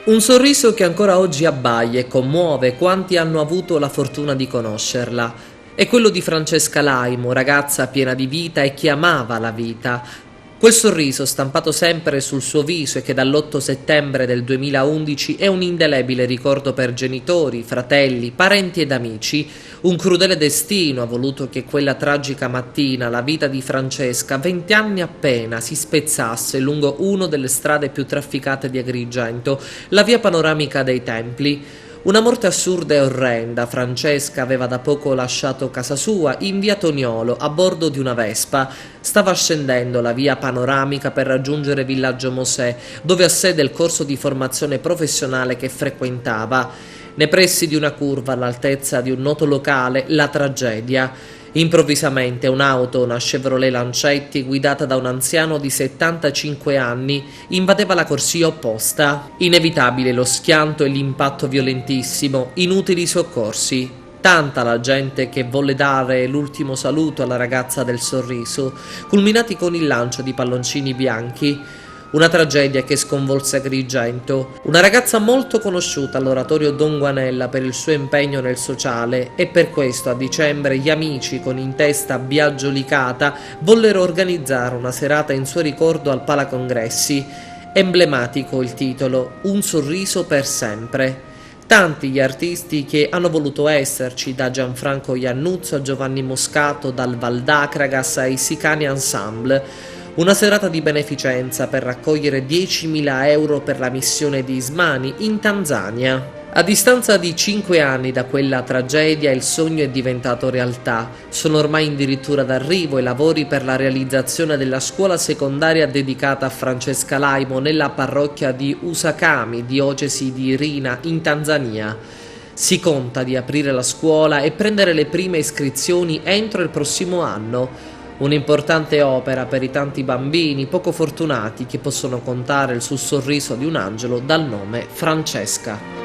Un sorriso che ancora oggi abbaia e commuove quanti hanno avuto la fortuna di conoscerla. È quello di Francesca Laimo, ragazza piena di vita e che amava la vita. Quel sorriso stampato sempre sul suo viso e che dall'8 settembre del 2011 è un indelebile ricordo per genitori, fratelli, parenti ed amici. Un crudele destino ha voluto che quella tragica mattina la vita di Francesca, 20 anni appena, si spezzasse lungo una delle strade più trafficate di Agrigento, la via panoramica dei Templi. Una morte assurda e orrenda. Francesca aveva da poco lasciato casa sua in via Toniolo a bordo di una Vespa. Stava scendendo la via panoramica per raggiungere Villaggio Mosè, dove ha sede il corso di formazione professionale che frequentava. Nei pressi di una curva all'altezza di un noto locale, la tragedia. Improvvisamente un'auto, una Chevrolet Lancetti, guidata da un anziano di 75 anni, invadeva la corsia opposta. Inevitabile lo schianto e l'impatto violentissimo, inutili soccorsi. Tanta la gente che volle dare l'ultimo saluto alla ragazza del sorriso, culminati con il lancio di palloncini bianchi. Una tragedia che sconvolse Agrigento. Una ragazza molto conosciuta all'oratorio Don Guanella per il suo impegno nel sociale, e per questo a dicembre gli amici, con in testa Biagio Licata, vollero organizzare una serata in suo ricordo al Palacongressi. Emblematico il titolo, Un sorriso per sempre. Tanti gli artisti che hanno voluto esserci, da Gianfranco Iannuzzo a Giovanni Moscato, dal Valdacragas ai Sicani Ensemble. Una serata di beneficenza per raccogliere 10.000 euro per la missione di Ismani in Tanzania. A distanza di 5 anni da quella tragedia il sogno è diventato realtà. Sono ormai addirittura d'arrivo i lavori per la realizzazione della scuola secondaria dedicata a Francesca Laimo nella parrocchia di Usakami, diocesi di Irina, in Tanzania. Si conta di aprire la scuola e prendere le prime iscrizioni entro il prossimo anno. Un'importante opera per i tanti bambini poco fortunati che possono contare sul sorriso di un angelo dal nome Francesca.